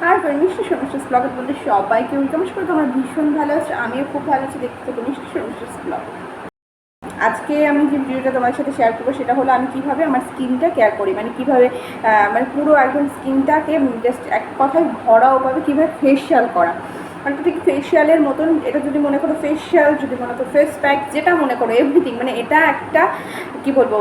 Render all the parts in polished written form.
আর নিশ্চয়ই সমস্যা ব্লগের বলতে সবাইকে ওয়েলকাম করে। তোমার ভীষণ ভালো আছে, আমিও খুব ভালো আছি। দেখতে থাকো নিশ্চয়ই সমস্যা ব্লগ। আজকে আমি যে ভিডিওটা তোমার সাথে শেয়ার করবো সেটা হলো আমি কীভাবে আমার স্কিনটা কেয়ার করি, মানে কীভাবে মানে পুরো একদম স্কিনটাকে জাস্ট এক কথায় ভরাওভাবে কীভাবে ফেশিয়াল করা, মানে ঠিক ফেশিয়ালের মতন। এটা যদি মনে করো ফেশিয়াল, যদি মনে করো ফেস প্যাক, যেটা মনে করো এভরিথিং, মানে এটা একটা কী বলবো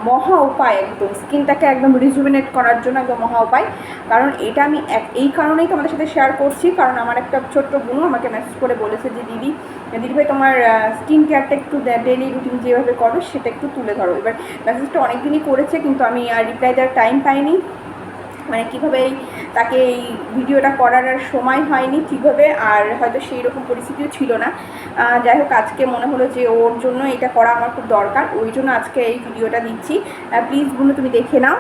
মহা উপায়, একদম স্কিনটাকে একদম রিজুভিনেট করার জন্য একদম মহা উপায়। কারণ এটা আমি এই কারণেই তোমাদের সাথে শেয়ার করছি, কারণ আমার একটা ছোট্ট বোনও আমাকে মেসেজ করে বলেছে যে দিদিভাই তোমার স্কিন কেয়ারটা একটু ডেলি রুটিন যেভাবে করো সেটা একটু তুলে ধরো। এবার মেসেজটা অনেক দিনই করেছে, কিন্তু আমি আর রিপ্লাই দেওয়ার টাইম পাইনি, মানে কীভাবে তাকে এই ভিডিওটা করার আর সময় হয়নি ঠিকভাবে, আর হয়তো সেই রকম পরিস্থিতিও ছিল না। যাই হোক, আজকে মনে হলো যে ওর জন্য এটা করা আমার খুব দরকার, ওই জন্য আজকে এই ভিডিওটা দিচ্ছি। প্লিজ বোন তুমি দেখে নাও।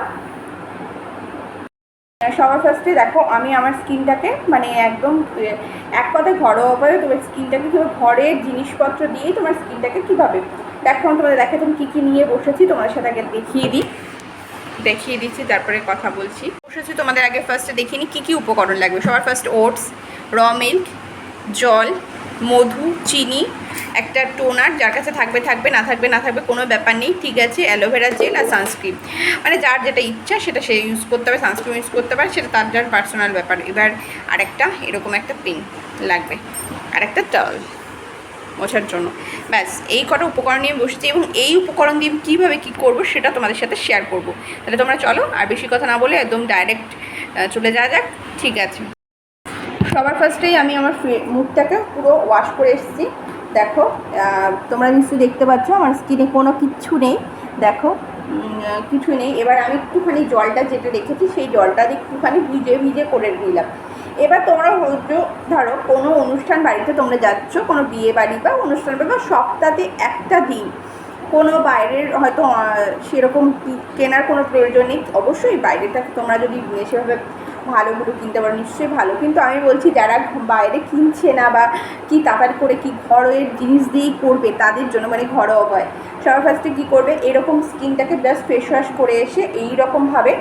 সবার ফার্স্টে দেখো, আমি আমার স্কিনটাকে মানে একদম এক কথায় ঘরোয়াভাবে তোমার স্কিনটাকে কীভাবে ঘরের জিনিসপত্র দিয়েই তোমার স্কিনটাকে কীভাবে দেখো, আমি তোমাদের দেখে তুমি কী কী নিয়ে বসেছি তোমাদের সাথে আগে দেখিয়ে দিচ্ছি, তারপরে কথা বলছি। বসেছি তোমাদের আগে ফার্স্টে দেখিনি কী কী উপকরণ লাগবে। সবার ফার্স্ট ওটস, র মিল্ক, জল, মধু, চিনি, একটা টোনার, যার কাছে থাকবে না থাকবে কোনো ব্যাপার নেই, ঠিক আছে, অ্যালোভেরা জেল আর সানস্ক্রিন, মানে যার যেটা ইচ্ছা সেটা সে ইউজ করতে পারে, সানস্ক্রিন ইউজ করতে পারে, সেটা তার যার পার্সোনাল ব্যাপার। এবার আরেকটা এরকম একটা পিন লাগবে, আর একটা টাওয়েল মোছার জন্য। ব্যাস এই কটা উপকরণ নিয়ে বসেছি, এবং এই উপকরণ দিয়ে কীভাবে কী করবো সেটা তোমাদের সাথে শেয়ার করবো। তাহলে তোমরা চলো, আর বেশি কথা না বলে একদম ডাইরেক্ট চলে যাওয়া যাক, ঠিক আছে। সবার ফার্স্টেই আমি আমার মুখটাকে পুরো ওয়াশ করে এসেছি। দেখো, তোমরা নিশ্চয়ই দেখতে পাচ্ছ আমার স্কিনে কোনো কিচ্ছু নেই, দেখো কিছু নেই। এবার আমি একটুখানি জলটা যেটা রেখেছি সেই জলটা একটুখানি ভিজে করে নিলাম। এবার তোমরা হয়তো ধরো কোনো অনুষ্ঠান বাড়িতে তোমরা যাচ্ছ, কোনো বিয়ে বাড়ি বা অনুষ্ঠান বাড়ি, বা সপ্তাহে একটা দিন কোনো বাইরের হয়তো সেরকম কেনার কোনো প্রয়োজন নেই। অবশ্যই বাইরেটা তোমরা যদি সেভাবে ভালোগুলো কিনতে পারো নিশ্চয়ই ভালো, কিন্তু আমি বলছি যারা বাইরে কিনছে না বা কি তাড়াতাড়ি করে কি ঘরের জিনিস দিয়েই করবে তাদের জন্য, মানে ঘরোয়া হয়। সবার ফার্স্টে কী করবে, এরকম স্কিনটাকে জাস্ট ফেস ওয়াশ করে এসে এইরকমভাবে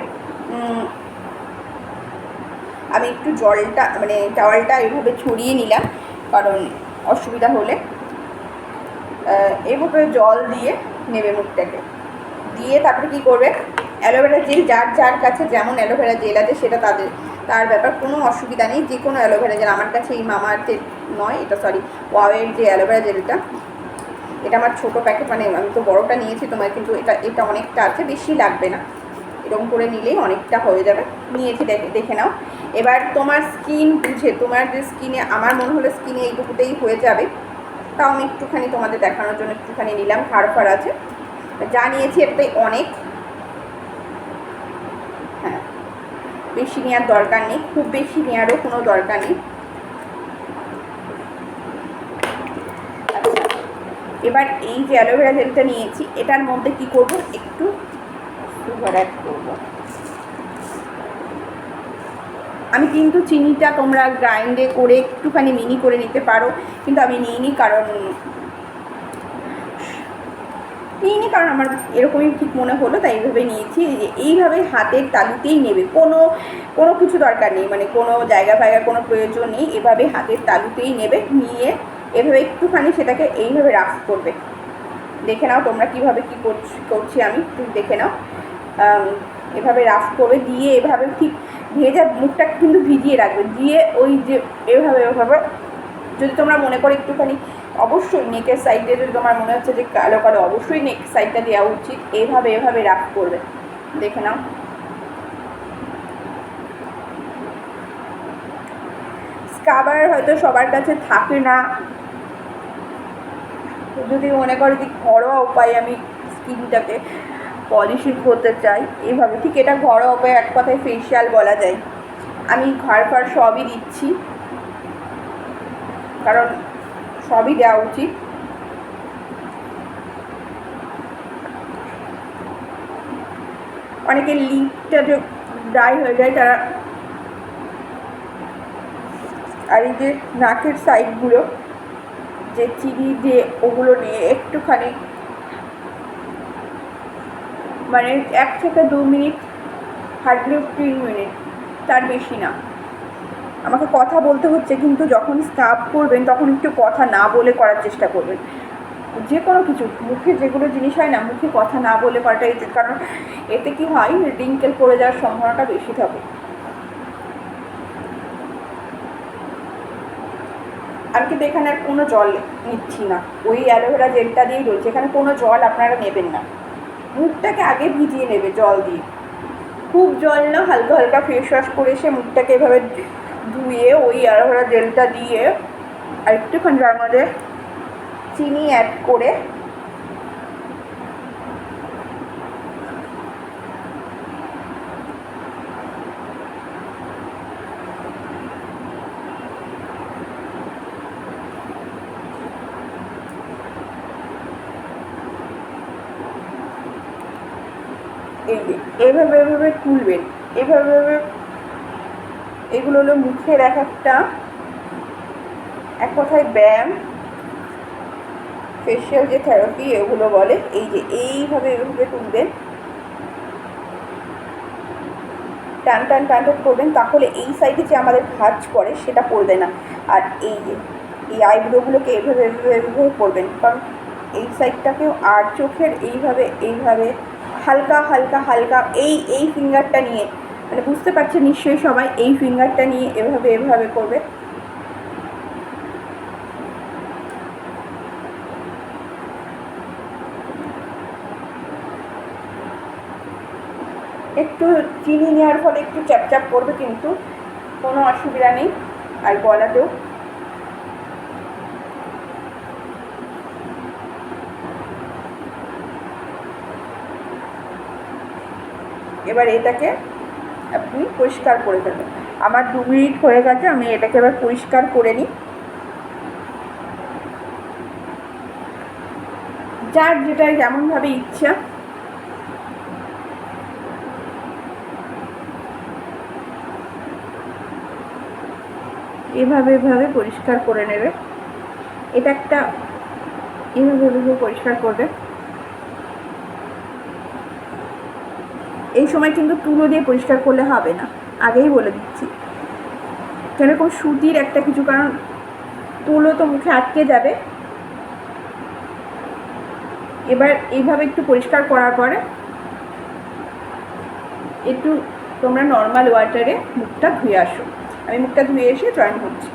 আমি একটু জলটা মানে টাওয়ালটা এভাবে ছড়িয়ে নিলাম, কারণ অসুবিধা হলে। এভাবে জল দিয়ে নেবে মুখটাকে, দিয়ে তারপরে কী করবে, অ্যালোভেরা জেল, যার কাছে যেমন অ্যালোভেরা জেল আছে সেটা তার ব্যাপার, কোনো অসুবিধা নেই। যে কোনো অ্যালোভেরা জেল, আমার কাছে এই মামাআর্থের নয়, এটা সরি ওয়াওয়ের যে অ্যালোভেরা জেলটা, এটা আমার ছোটো প্যাকেট, মানে আমি তো বড়োটা নিয়েছি তোমার, কিন্তু এটা অনেকটা আছে, বেশি লাগবে না, এরকম করে নিলেই অনেকটা হয়ে যাবে। নিয়েছি, দেখে নাও। এবার তোমার স্কিন বুঝে, তোমার যে স্কিনে, আমার মনে হলো স্কিনে এইটুকুতেই হয়ে যাবে, তাও আমি একটুখানি তোমাদের দেখানোর জন্য একটুখানি নিলাম, ফাড় আছে, যা নিয়েছি এটাই অনেক। হ্যাঁ, বেশি নেওয়ার দরকার নেই, খুব বেশি নেওয়ারও কোনো দরকার নেই। আচ্ছা, এবার এই যে অ্যালোভেরা জেলটা নিয়েছি এটার মধ্যে কি করব, একটু সুগার অ্যাড করবো। আমি কিন্তু চিনিটা তোমরা গ্রাইন্ডে করে একটুখানি মিনি করে নিতে পারো, কিন্তু আমি নিইনি, কারণ আমার এরকমই ঠিক মনে হলো, তাই এইভাবে নিয়েছি। এইভাবে হাতের তালুতেই নেবে, কোনো কিছু দরকার নেই, মানে কোনো জায়গা কোনো প্রয়োজন নেই, এভাবে হাতের তালুতেই নেবে, নিয়ে এভাবে একটুখানি সেটাকে এইভাবে রাফ করবে। দেখে নাও তোমরা কীভাবে কী করছি আমি, একটু দেখে নাও। এভাবে রাফ করবে, দিয়ে এভাবে ঠিক ভেজা মুখটা কিন্তু ভিজিয়ে রাখবে, দিয়ে ওই যে এভাবে যদি তোমরা মনে করো একটুখানি, অবশ্যই নেকের সাইডে যদি তোমার মনে হচ্ছে যে কালো কালো, অবশ্যই নেক সাইডটা দেওয়া উচিত। এভাবে রাফ করবে, দেখে নাও। স্ক্রাবার হয়তো সবার কাছে থাকে না, যদি মনে করো যে ঘরোয়া উপায়ে আমি স্কিনটাকে পলিশিং করতে চাই, এইভাবে ঠিক এটা ঘরোয়া উপায়ে এক কথায় ফেশিয়াল বলা যায়। আমি ঘর সবই দিচ্ছি, কারণ সবই দেওয়া উচিত। অনেকের লিপটা যে ড্রাই হয়ে যায় তারা, আর এই যে নাকের সাইডগুলো যে চিনি দিয়ে ওগুলো নিয়ে একটুখানি, মানে 1 থেকে 2 মিনিট, হার্ডলি 3 মিনিট তার বেশি না। আমাকে কথা বলতে হচ্ছে, কিন্তু যখন স্ক্রাব করবেন তখন একটু কথা না বলে করার চেষ্টা করবেন। যে কোনো কিছু মুখে যেগুলো জিনিস হয় না, মুখে কথা না বলে করাটাই উচিত, কারণ এতে কি হয়, রিঙ্কেল পড়ে যাওয়ার সম্ভাবনাটা বেশি থাকে। আমি কিন্তু এখানে আর কোনো জল নিচ্ছি না, ওই অ্যালোভেরা জেলটা দিয়েই রয়েছে, এখানে কোনো জল আপনারা নেবেন না। মুখটাকে আগে ভিজিয়ে নেবে জল দিয়ে, খুব জল না, হালকা হালকা ফেস ওয়াশ করে এসে মুখটাকে এভাবে ধুয়ে ওই অ্যালোভেরা জেলটা দিয়ে আর একটুখানি তার মধ্যে চিনি অ্যাড করে এই যে এইভাবে এভাবে তুলবেন, এভাবে এগুলো হলো মুখের এক কথায় ব্যায়াম, ফেশিয়াল যে থেরাপি এগুলো বলে। এই যে এইভাবে এভাবে তুলবেন, টান টান টান টান করবেন, তাহলে এই সাইডে যে আমাদের ভাঁজ পড়ে সেটা পড়বে না। আর এই যে এই আইব্রোগুলোকে এভাবে এভাবে এভাবে করবেন, কারণ এই সাইডটাকেও, আর চোখের এইভাবে হালকা হালকা হালকা এই ফিঙ্গারটা নিয়ে, মানে বুঝতে পারছে নিশ্চয়ই সবাই, এই ফিঙ্গারটা নিয়ে এভাবে করবে। একটু চিনি নেওয়ার ফলে একটু চ্যাপচ্যাপ করবে, কিন্তু কোনো অসুবিধা নেই। আর গলাতেও এবার এটাকে আপনি পরিষ্কার করে ফেলবেন। আমার 2 মিনিট হয়ে গেছে, আমি এটাকে এবার পরিষ্কার করে নিই। যার যেটা যেমনভাবে ইচ্ছা এভাবে পরিষ্কার করে নেবে। এটা একটা এভাবে পরিষ্কার করবে। এই সময় কিন্তু তুলো দিয়ে পরিষ্কার করলে হবে না, আগেই বলে দিচ্ছি, যেরকম সুতির একটা কিছু, কারণ তুলো তো মুখে আটকে যাবে। এবার এইভাবে একটু পরিষ্কার করার পরে একটু তোমরা নর্মাল ওয়াটারে মুখটা ধুয়ে আসো। আমি মুখটা ধুয়ে এসে জয়েন করছি।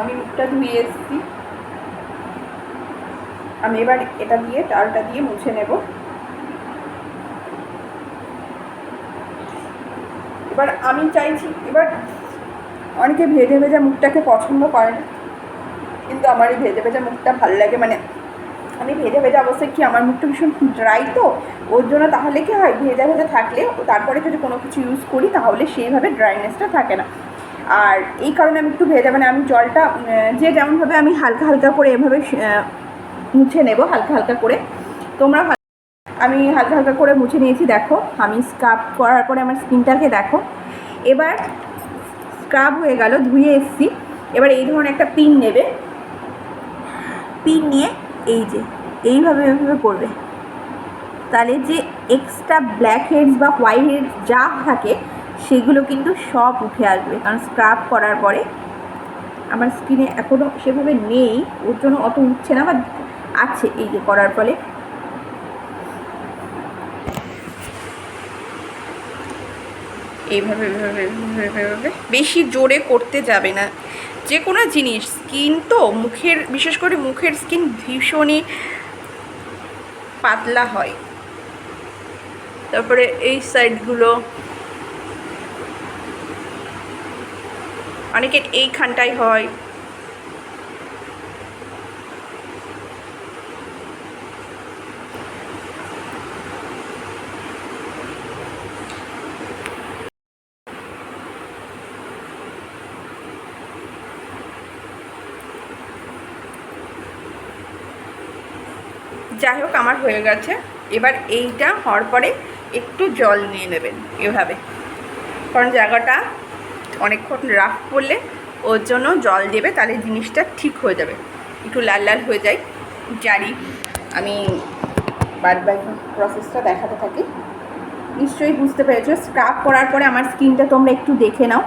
আমি মুখটা ধুয়ে এসেছি, আমি এবার এটা দিয়ে টালটা দিয়ে মুছে নেব। এবার আমি চাইছি, এবার অনেকে ভেজে ভেজে মুখটাকে পছন্দ করে না, কিন্তু আমার এই ভেজে ভেজে মুখটা ভালো লাগে। মানে আমি ভেজে ভেজে অবশ্যই কি, আমার মুখটা ভীষণ ড্রাই, তো ওর জন্য তাহলে কি হয়, ভেজা ভেজা থাকলে তারপরে যদি কোনো কিছু ইউজ করি তাহলে সেইভাবে ড্রাইনেসটা থাকে না। আর এই কারণে আমি একটু ভেজা, মানে আমি জলটা যে যেমনভাবে আমি হালকা হালকা করে এভাবে মুছে নেব, হালকা হালকা করে। তোমরা আমি হালকা হালকা করে মুছে নিয়েছি। দেখো আমি স্ক্রাব করার পরে আমার স্কিনটাকে দেখো, এবার স্ক্রাব হয়ে গেল, ধুয়ে এসেছি। এবার এই ধরনের একটা পিন নেবে, পিন নিয়ে এই যে এইভাবে করবে, তাহলে যে এক্সট্রা ব্ল্যাক হেডস বা হোয়াইট হেডস যা থাকে সেগুলো কিন্তু সব উঠে আসবে। কারণ স্ক্রাব করার পরে আমার স্কিনে এখনও সেভাবে নেই, ওর জন্য অত উঠছে না, বা আছে এই যে করার ফলে। এইভাবে বেশি জোরে করতে যাবে না যে কোনো জিনিস। স্কিন তো মুখের, বিশেষ করে মুখের স্কিন ভীষণই পাতলা হয়। তারপরে এই সাইডগুলো, অনেকের এইখানটাই হয়। যাই হোক আমার হয়ে গেছে। এবার এইটা হওয়ার পরে একটু জল নিয়ে নেবেন এভাবে, কারণ জায়গাটা অনেকক্ষণ রাফ করলে ওর জন্য জল দেবে, তাহলে জিনিসটা ঠিক হয়ে যাবে, একটু লাল লাল হয়ে যায়। জানি আমি বাদ প্রসেসটা দেখাতে থাকি। নিশ্চয়ই বুঝতে পেরেছো। স্ক্রাব করার পরে আমার স্কিনটা তোমরা একটু দেখে নাও,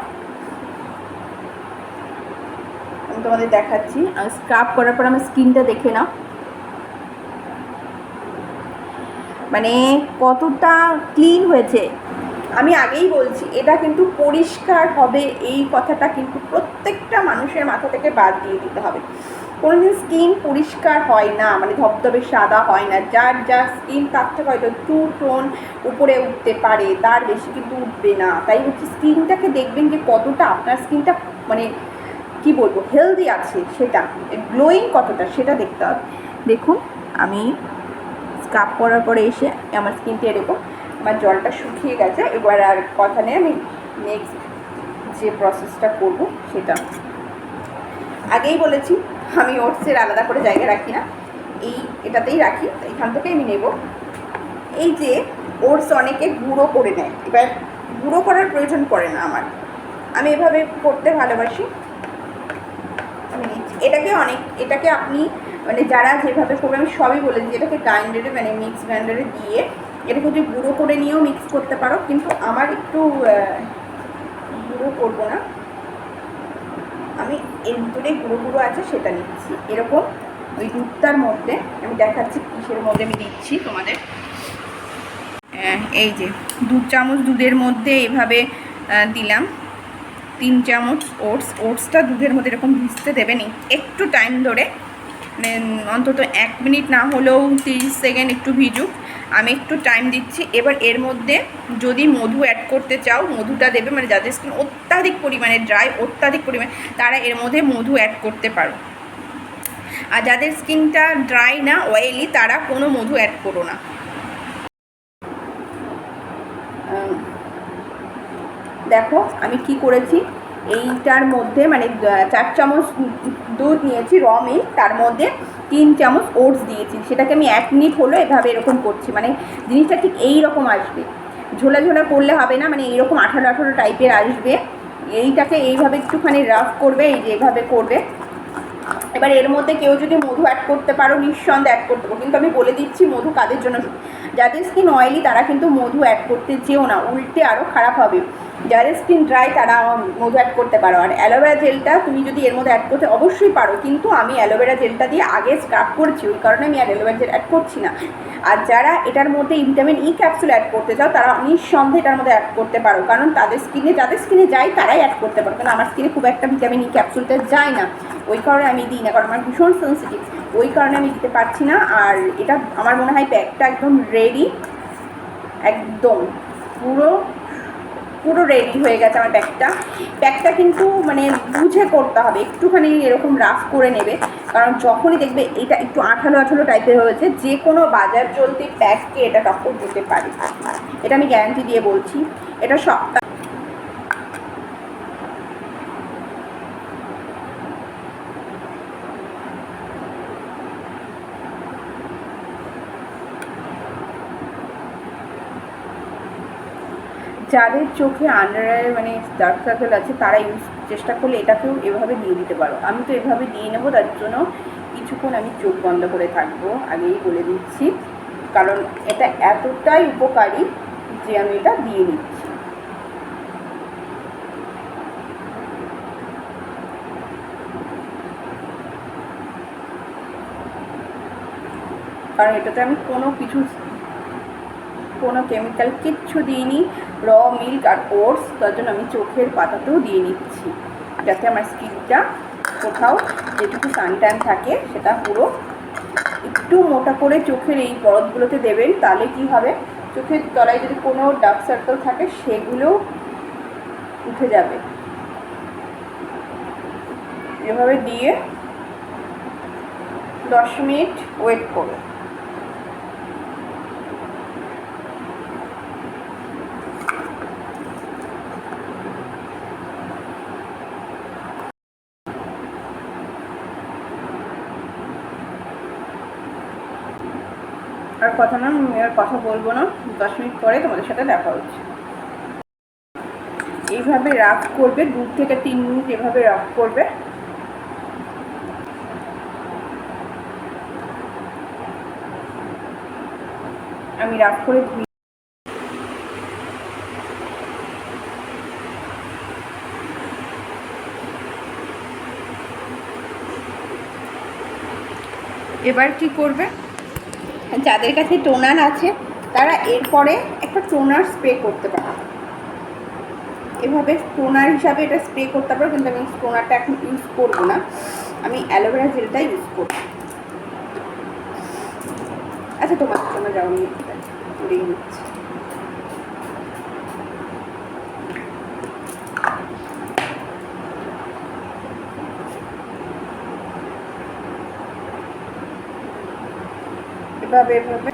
আমি তোমাদের দেখাচ্ছি। আর স্ক্রাব করার পর আমার স্কিনটা দেখে নাও, মানে কতটা ক্লিন হয়েছে। আমি আগেই বলছি এটা কিন্তু পরিষ্কার হবে, এই কথাটা কিন্তু প্রত্যেকটা মানুষের মাথা থেকে বাদ দিয়ে দিতে হবে। কোনোদিন স্কিন পরিষ্কার হয় না, মানে ধবধবে সাদা হয় না। যার যার স্কিন তার থেকে হয়তো 2 টোন উপরে উঠতে পারে, তার বেশি কিন্তু উঠবে না। তাই হচ্ছে স্কিনটাকে দেখবেন যে কতটা আপনার স্কিনটা মানে কি বলবো হেলদি আছে, সেটা গ্লোয়িং কতটা সেটা দেখতে হবে। দেখুন আমি স্ক্রাব করার পরে এসে আমার স্কিনটা এরকম, আমার জলটা শুকিয়ে গেছে। এবার আর কথা নেই, আমি নেক্সট যে প্রসেসটা করব সেটা আগেই বলেছি, আমি ওটসের আলাদা করে জায়গা রাখি না, এটাতেই রাখি। এখান থেকে আমি নেব। এই যে ওটস অনেকে গুঁড়ো করে নেয়, এবার গুঁড়ো করার প্রয়োজন পড়ে না আমার, আমি এভাবে করতে ভালোবাসি। আমি এটাকে আপনি মানে যারা যেভাবে করবে আমি সবই বলেছি, এটাকে গ্রাইন্ডারে মানে মিক্স গ্রাইন্ডারে দিয়ে এটাকে যদি গুঁড়ো করে নিয়েও মিক্স করতে পারো, কিন্তু আমার একটু গুঁড়ো করবো না, আমি এর ভিতরে গুঁড়ো গুঁড়ো আছে সেটা নিচ্ছি। এরকম ওই দুধটার মধ্যে আমি দেখাচ্ছি কিসের মধ্যে আমি দিচ্ছি তোমাদের। এই যে 2 চামচ দুধের মধ্যে এভাবে দিলাম 3 চামচ ওটসটা দুধের মধ্যে এরকম ভিজতে দেবেন একটু টাইম ধরে, মানে অন্তত 1 মিনিট না হলেও 30 সেকেন্ড একটু ভিজুক, আমি একটু টাইম দিচ্ছি। এবার এর মধ্যে যদি মধু অ্যাড করতে চাও মধুটা দেবে, মানে যাদের স্কিন অত্যাধিক পরিমাণে ড্রাই অত্যাধিক পরিমাণে তারা এর মধ্যে মধু অ্যাড করতে পারো, আর যাদের স্কিনটা ড্রাই না অয়েলি তারা কোনো মধু অ্যাড করো না। দেখো আমি কি করেছি, এইটার মধ্যে মানে 4 চামচ দুধ নিয়েছি র মিল্ক, তার মধ্যে 3 চামচ ওটস দিয়েছি, সেটাকে আমি 1 মিনিট হলো এভাবে এরকম করছি। মানে জিনিসটা ঠিক এই রকম আসবে, ঝোলা ঝোলা করলে হবে না, মানে এইরকম 18 টাইপের আসবে। এইটাকে এইভাবে একটুখানি রাফ করবে, এই যে এইভাবে করবে। এবার এর মধ্যে কেউ যদি মধু অ্যাড করতে পারো নিঃসন্দেহে অ্যাড করতে পারো, কিন্তু আমি বলে দিচ্ছি মধু কাদের জন্য, যাদের স্কিন অয়েলি তারা কিন্তু মধু অ্যাড করতে যেও না, উল্টে আরও খারাপ হবে। যাদের স্কিন ড্রাই তারা মধু অ্যাড করতে পারো। আর অ্যালোভেরা জেলটা তুমি যদি এর মধ্যে অ্যাড করতে অবশ্যই পারো, কিন্তু আমি অ্যালোভেরা জেলটা দিয়ে আগে স্ক্রাব করছি, ওই কারণে আমি আর অ্যালোভেরা জেল অ্যাড করছি না। আর যারা এটার মধ্যে ভিটামিন ই ক্যাপসুল অ্যাড করতে চাও তারা নিঃসন্দেহে এটার মধ্যে অ্যাড করতে পারো, কারণ যাদের স্কিনে যায় তারাই অ্যাড করতে পারো, কারণ আমার স্কিনে খুব একটা ভিটামিন ই ক্যাপসুলটা যায় না, ওই কারণে আমি দিই না, কারণ আমার ভীষণ সেন্সিটিভ, ওই কারণে আমি দিতে পারছি না। আর এটা আমার মনে হয় প্যাকটা একদম রেডি, একদম পুরো রেডি হয়ে গেছে আমার প্যাকটা কিন্তু মানে বুঝে করতে হবে, একটুখানি এরকম রাফ করে নেবে, কারণ যখনই দেখবে এটা একটু আঠালো টাইপের হয়েছে, যে কোনো বাজার চলতি প্যাককে এটা টক্কর দিতে পারে, এটা আমি গ্যারান্টি দিয়ে বলছি। এটা সপ্তাহ যাদের চোখে আন্ডার আই মানে ডার্ক সার্কেল আছে তারা চেষ্টা করলে এটাকেও এভাবে দিয়ে দিতে পারো। আমি তো এভাবে দিয়ে নেবো, তার জন্য কিছুক্ষণ আমি চোখ বন্ধ করে থাকবো, আগেই বলে দিচ্ছি, কারণ এটা এতটাই উপকারী যে আমি এটা দিয়ে নিচ্ছি। কারণ এটাতে আমি কোনো কেমিক্যাল কিচ্ছু দিইনি, র মিল্ক আর ওটস, তার জন্য আমি চোখের পাতাতেও দিয়ে নিচ্ছি, যাতে আমার স্কিনটা কোথাও যেটুকু সানট্যান থাকে সেটা পুরো একটু মোটা করে চোখের এই পরতগুলোতে দেবেন, তাহলে কি হবে চোখের তলায় যদি কোনো ডার্ক সার্কেল থাকে সেগুলো উঠে যাবে। এভাবে দিয়ে 10 মিনিট ওয়েট করো। আর কথা না, আমি আর কথা বলবো না, 10 মিনিট পরে তোমাদের সাথে দেখা হচ্ছে। এইভাবে রাফ করবে, 2 থেকে 3 মিনিট এভাবে রাফ করবে। আমি রাফ করে এবার কি করবে, যাদের কাছে টোনার আছে তারা এরপরে একটা টোনার স্প্রে করতে পারে, এভাবে টোনার হিসাবে এটা স্প্রে করতে পারো, কিন্তু আমি টোনারটা এখন ইউজ করবো না, আমি অ্যালোভেরা জেলটা ইউজ করবো। আচ্ছা তোমার জন্য যাও, আমি করেই নিচ্ছি। এভাবে এভাবে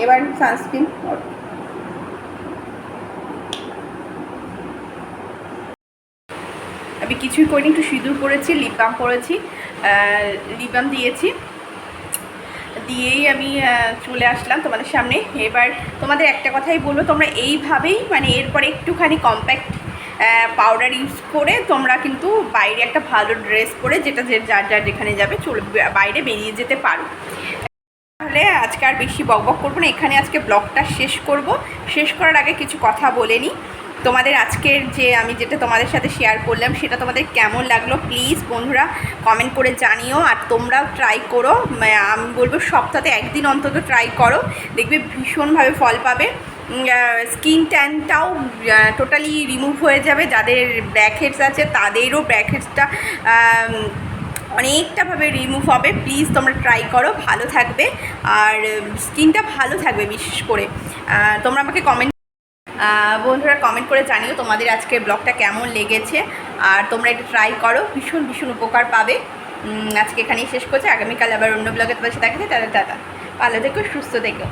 এবার সানস্ক্রিন, আমি কিছুই করিনি, একটু সিঁদুর পরেছি, লিপ বাম পরেছি, লিপ বাম দিয়েছি, দিয়েই আমি চলে আসলাম তোমাদের সামনে। এবার তোমাদের একটা কথাই বলবো, তোমরা এইভাবেই মানে এরপরে একটুখানি কম্প্যাক্ট পাউডার ইউজ করে তোমরা কিন্তু বাইরে একটা ভালো ড্রেস পরে, যেটা যার যার যেখানে যাবে চলে বাইরে বেরিয়ে যেতে পারো। তাহলে আজকে আর বেশি বকবক করবো না, এখানে আজকে ব্লগটা শেষ করব। শেষ করার আগে কিছু কথা বলে নিই। তোমাদের আজকের যে আমি যেটা তোমাদের সাথে শেয়ার করলাম সেটা তোমাদের কেমন লাগলো প্লিজ বন্ধুরা কমেন্ট করে জানিও। আর তোমরাও ট্রাই করো, আমি বলবো সপ্তাহে একদিন অন্তত ট্রাই করো, দেখবে ভীষণভাবে ফল পাবে। স্কিন ট্যানটাও টোটালি রিমুভ হয়ে যাবে, যাদের ব্ল্যাক হেডস আছে তাদেরও ব্ল্যাক হেডসটা অনেকটাভাবে রিমুভ হবে। প্লিজ তোমরা ট্রাই করো, ভালো থাকবে আর স্কিনটা ভালো থাকবে। বিশেষ করে তোমরা আমাকে বন্ধুরা কমেন্ট করে জানিও তোমাদের আজকের ব্লগটা কেমন লেগেছে, আর তোমরা এটা ট্রাই করো, ভীষণ ভীষণ উপকার পাবে। আজকে এখানেই শেষ করছি, আগামীকাল আবার অন্য ব্লগে তোমাদের সাথে দেখা যায়। টাটা, ভালো থেকো, সুস্থ থেকো।